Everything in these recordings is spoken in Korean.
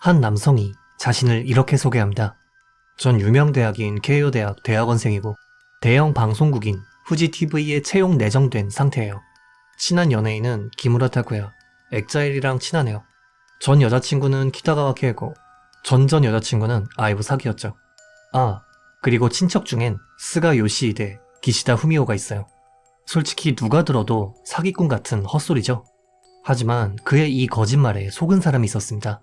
한 남성이 자신을 이렇게 소개합니다. 전 유명 대학인 케이오 대학 대학원생이고 대형 방송국인 후지TV에 채용 내정된 상태예요. 친한 연예인은 기무라 타쿠야, 엑자일이랑 친하네요. 전 여자친구는 키타가와 케이고, 전 여자친구는 아이브 사기였죠. 아, 그리고 친척 중엔 스가 요시히데, 기시다 후미오가 있어요. 솔직히 누가 들어도 사기꾼 같은 헛소리죠. 하지만 그의 이 거짓말에 속은 사람이 있었습니다.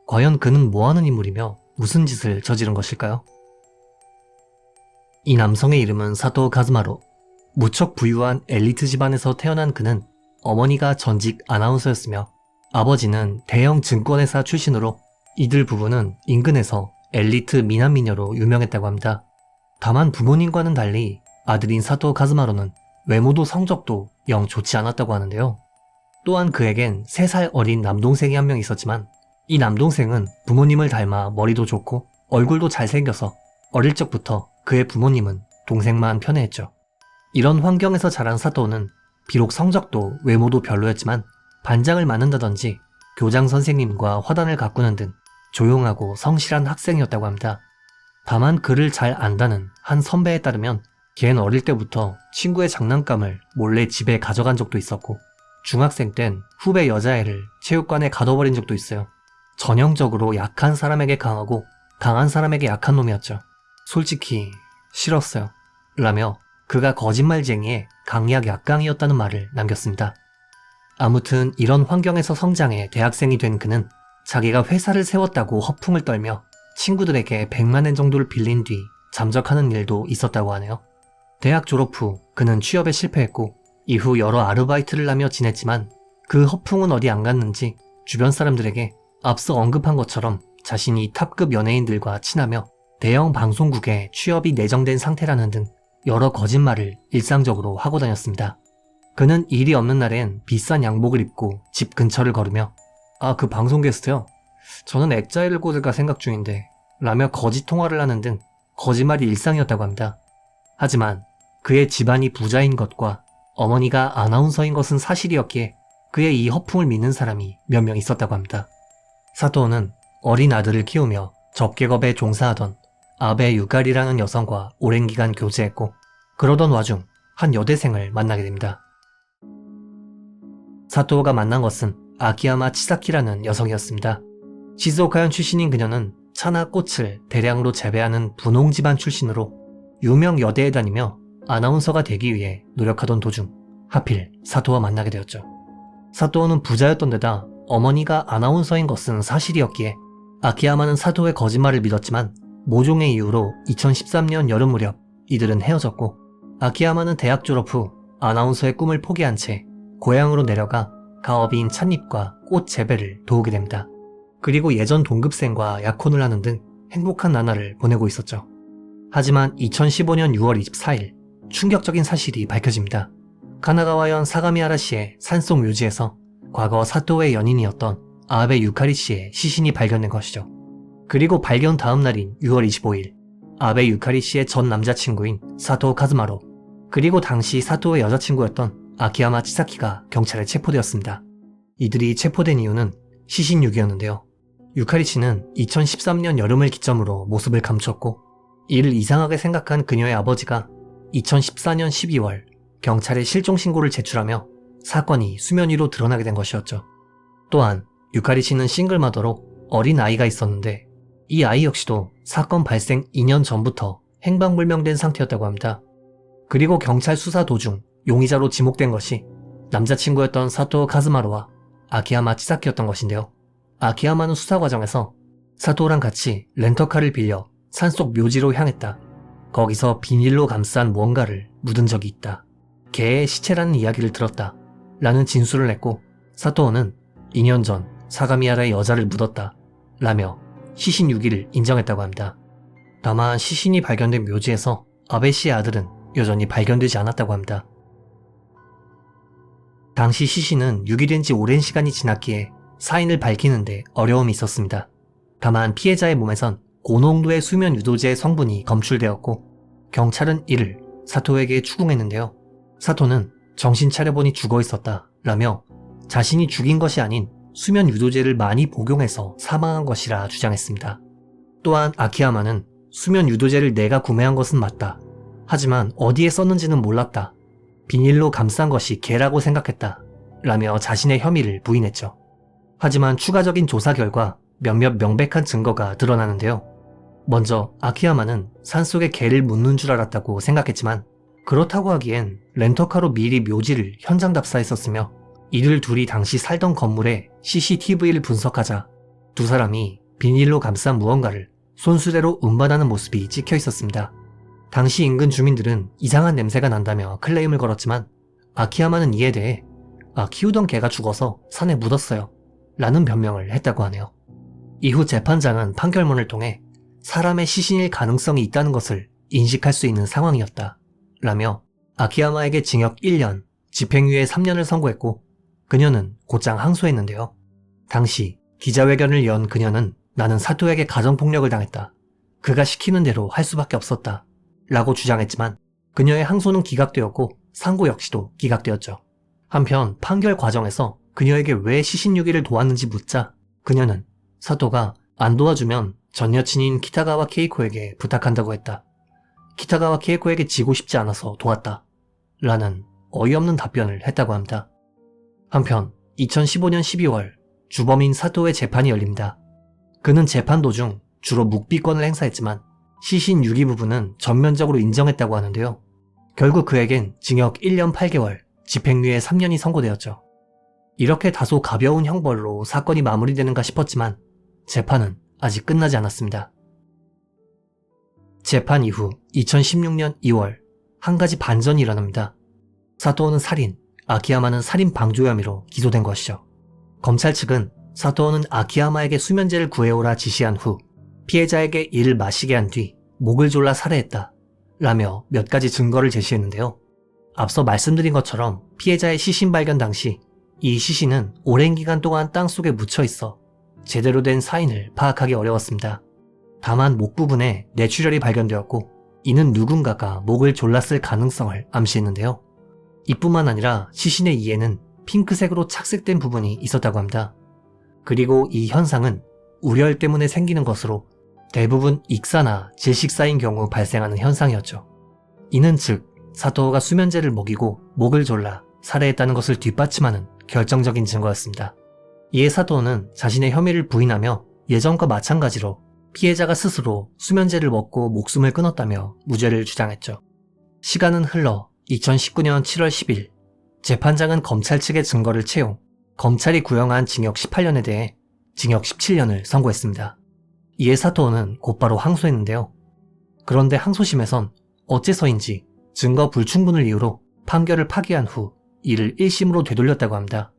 과연 그는 뭐하는 인물이며 무슨 짓을 저지른 것일까요? 이 남성의 이름은 사토 카즈마로. 무척 부유한 엘리트 집안에서 태어난 그는 어머니가 전직 아나운서였으며 아버지는 대형 증권회사 출신으로 이들 부부는 인근에서 엘리트 미남미녀로 유명했다고 합니다. 다만 부모님과는 달리 아들인 사토 카즈마로는 외모도 성적도 영 좋지 않았다고 하는데요. 또한 그에겐 3살 어린 남동생이 한 명 있었지만 이 남동생은 부모님을 닮아 머리도 좋고 얼굴도 잘생겨서 어릴 적부터 그의 부모님은 동생만 편애했죠. 이런 환경에서 자란 사토는 비록 성적도 외모도 별로였지만 반장을 맡는다든지 교장 선생님과 화단을 가꾸는 등 조용하고 성실한 학생이었다고 합니다. 다만 그를 잘 안다는 한 선배에 따르면 걔는 어릴 때부터 친구의 장난감을 몰래 집에 가져간 적도 있었고 중학생 땐 후배 여자애를 체육관에 가둬버린 적도 있어요. 전형적으로 약한 사람에게 강하고 강한 사람에게 약한 놈이었죠. 솔직히 싫었어요. 라며 그가 거짓말쟁이에 강약 약강이었다는 말을 남겼습니다. 아무튼 이런 환경에서 성장해 대학생이 된 그는 자기가 회사를 세웠다고 허풍을 떨며 친구들에게 100만엔 정도를 빌린 뒤 잠적하는 일도 있었다고 하네요. 대학 졸업 후 그는 취업에 실패했고 이후 여러 아르바이트를 하며 지냈지만 그 허풍은 어디 안 갔는지 주변 사람들에게 앞서 언급한 것처럼 자신이 탑급 연예인들과 친하며 대형 방송국에 취업이 내정된 상태라는 등 여러 거짓말을 일상적으로 하고 다녔습니다. 그는 일이 없는 날엔 비싼 양복을 입고 집 근처를 걸으며 그 방송 게스트요? 저는 엑자일을 꽂을까 생각 중인데 라며 거짓 통화를 하는 등 거짓말이 일상이었다고 합니다. 하지만 그의 집안이 부자인 것과 어머니가 아나운서인 것은 사실이었기에 그의 이 허풍을 믿는 사람이 몇 명 있었다고 합니다. 사토는 어린 아들을 키우며 접객업에 종사하던 아베 유카리라는 여성과 오랜 기간 교제했고 그러던 와중 한 여대생을 만나게 됩니다. 사토가 만난 것은 아키야마 치사키라는 여성이었습니다. 시즈오카현 출신인 그녀는 차나 꽃을 대량으로 재배하는 분홍 집안 출신으로 유명 여대에 다니며 아나운서가 되기 위해 노력하던 도중 하필 사토와 만나게 되었죠. 사토는 부자였던 데다 어머니가 아나운서인 것은 사실이었기에 아키야마는 사토의 거짓말을 믿었지만 모종의 이유로 2013년 여름 무렵 이들은 헤어졌고 아키야마는 대학 졸업 후 아나운서의 꿈을 포기한 채 고향으로 내려가 가업인 찻잎과 꽃 재배를 도우게 됩니다. 그리고 예전 동급생과 약혼을 하는 등 행복한 나날을 보내고 있었죠. 하지만 2015년 6월 24일 충격적인 사실이 밝혀집니다. 카나가와현 사가미하라시의 산속 묘지에서 과거 사토의 연인이었던 아베 유카리 씨의 시신이 발견된 것이죠. 그리고 발견 다음 날인 6월 25일 아베 유카리 씨의 전 남자친구인 사토 카즈마로 그리고 당시 사토의 여자친구였던 아키야마 치사키가 경찰에 체포되었습니다. 이들이 체포된 이유는 시신 유기였는데요. 유카리 씨는 2013년 여름을 기점으로 모습을 감췄고 이를 이상하게 생각한 그녀의 아버지가 2014년 12월 경찰에 실종 신고를 제출하며 사건이 수면 위로 드러나게 된 것이었죠. 또한 유카리 씨는 싱글마더로 어린 아이가 있었는데 이 아이 역시도 사건 발생 2년 전부터 행방불명된 상태였다고 합니다. 그리고 경찰 수사 도중 용의자로 지목된 것이 남자친구였던 사토 카즈마로와 아키야마 치사키였던 것인데요. 아키야마는 수사 과정에서 사토랑 같이 렌터카를 빌려 산속 묘지로 향했다. 거기서 비닐로 감싼 무언가를 묻은 적이 있다. 개의 시체라는 이야기를 들었다. 라는 진술을 냈고 사토는 2년 전 사가미하라의 여자를 묻었다. 라며 시신 유기를 인정했다고 합니다. 다만 시신이 발견된 묘지에서 아베 씨의 아들은 여전히 발견되지 않았다고 합니다. 당시 시신은 유기된 지 오랜 시간이 지났기에 사인을 밝히는데 어려움이 있었습니다. 다만 피해자의 몸에선 고농도의 수면 유도제 성분이 검출되었고 경찰은 이를 사토에게 추궁했는데요. 사토는 정신 차려보니 죽어 있었다 라며 자신이 죽인 것이 아닌 수면 유도제를 많이 복용해서 사망한 것이라 주장했습니다. 또한 아키야마는 수면 유도제를 내가 구매한 것은 맞다. 하지만 어디에 썼는지는 몰랐다. 비닐로 감싼 것이 개라고 생각했다. 라며 자신의 혐의를 부인했죠. 하지만 추가적인 조사 결과 몇몇 명백한 증거가 드러나는데요. 먼저 아키야마는 산속에 개를 묻는 줄 알았다고 생각했지만 그렇다고 하기엔 렌터카로 미리 묘지를 현장 답사했었으며 이들 둘이 당시 살던 건물에 CCTV를 분석하자 두 사람이 비닐로 감싼 무언가를 손수레로 운반하는 모습이 찍혀 있었습니다. 당시 인근 주민들은 이상한 냄새가 난다며 클레임을 걸었지만 아키야마는 이에 대해 키우던 개가 죽어서 산에 묻었어요 라는 변명을 했다고 하네요. 이후 재판장은 판결문을 통해 사람의 시신일 가능성이 있다는 것을 인식할 수 있는 상황이었다 라며 아키야마에게 징역 1년, 집행유예 3년을 선고했고 그녀는 곧장 항소했는데요. 당시 기자회견을 연 그녀는 나는 사토에게 가정폭력을 당했다. 그가 시키는 대로 할 수밖에 없었다. 라고 주장했지만 그녀의 항소는 기각되었고 상고 역시도 기각되었죠. 한편 판결 과정에서 그녀에게 왜 시신유기를 도왔는지 묻자 그녀는 사토가 안 도와주면 전 여친인 키타가와 케이코에게 부탁한다고 했다. 키타가와 케이코에게 지고 싶지 않아서 도왔다. 라는 어이없는 답변을 했다고 합니다. 한편 2015년 12월 주범인 사토의 재판이 열립니다. 그는 재판 도중 주로 묵비권을 행사했지만 시신 유기 부분은 전면적으로 인정했다고 하는데요. 결국 그에겐 징역 1년 8개월, 집행유예 3년이 선고되었죠. 이렇게 다소 가벼운 형벌로 사건이 마무리되는가 싶었지만 재판은 아직 끝나지 않았습니다. 재판 이후 2016년 2월 한 가지 반전이 일어납니다. 사토는 살인, 아키야마는 살인 방조 혐의로 기소된 것이죠. 검찰 측은 사토는 아키야마에게 수면제를 구해오라 지시한 후 피해자에게 이를 마시게 한 뒤 목을 졸라 살해했다 라며 몇 가지 증거를 제시했는데요. 앞서 말씀드린 것처럼 피해자의 시신 발견 당시 이 시신은 오랜 기간 동안 땅속에 묻혀 있어 제대로 된 사인을 파악하기 어려웠습니다. 다만 목 부분에 뇌출혈이 발견되었고 이는 누군가가 목을 졸랐을 가능성을 암시했는데요. 이뿐만 아니라 시신의 이에는 핑크색으로 착색된 부분이 있었다고 합니다. 그리고 이 현상은 우열 때문에 생기는 것으로 대부분 익사나 질식사인 경우 발생하는 현상이었죠. 이는 즉 사토가 수면제를 먹이고 목을 졸라 살해했다는 것을 뒷받침하는 결정적인 증거였습니다. 이에 사토는 자신의 혐의를 부인하며 예전과 마찬가지로 피해자가 스스로 수면제를 먹고 목숨을 끊었다며 무죄를 주장했죠. 시간은 흘러 2019년 7월 10일 재판장은 검찰 측의 증거를 채용, 검찰이 구형한 징역 18년에 대해 징역 17년을 선고했습니다. 이에 사토는 곧바로 항소했는데요. 그런데 항소심에선 어째서인지 증거 불충분을 이유로 판결을 파기한 후 이를 1심으로 되돌렸다고 합니다.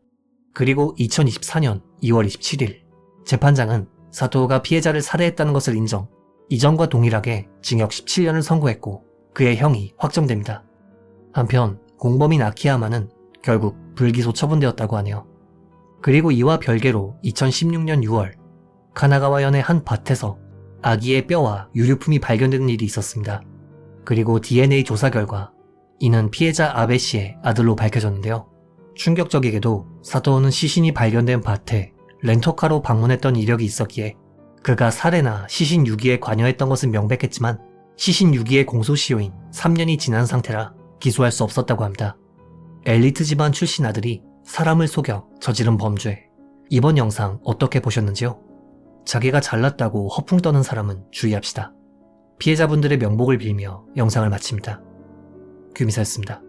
그리고 2024년 2월 27일 재판장은 사토가 피해자를 살해했다는 것을 인정, 이전과 동일하게 징역 17년을 선고했고 그의 형이 확정됩니다. 한편 공범인 아키야마는 결국 불기소 처분되었다고 하네요. 그리고 이와 별개로 2016년 6월 카나가와현의 한 밭에서 아기의 뼈와 유류품이 발견되는 일이 있었습니다. 그리고 DNA 조사 결과 이는 피해자 아베 씨의 아들로 밝혀졌는데요. 충격적이게도 사토는 시신이 발견된 밭에 렌터카로 방문했던 이력이 있었기에 그가 살해나 시신 유기에 관여했던 것은 명백했지만 시신 유기의 공소시효인 3년이 지난 상태라 기소할 수 없었다고 합니다. 엘리트 집안 출신 아들이 사람을 속여 저지른 범죄. 이번 영상 어떻게 보셨는지요? 자기가 잘났다고 허풍 떠는 사람은 주의합시다. 피해자분들의 명복을 빌며 영상을 마칩니다. 규미사였습니다.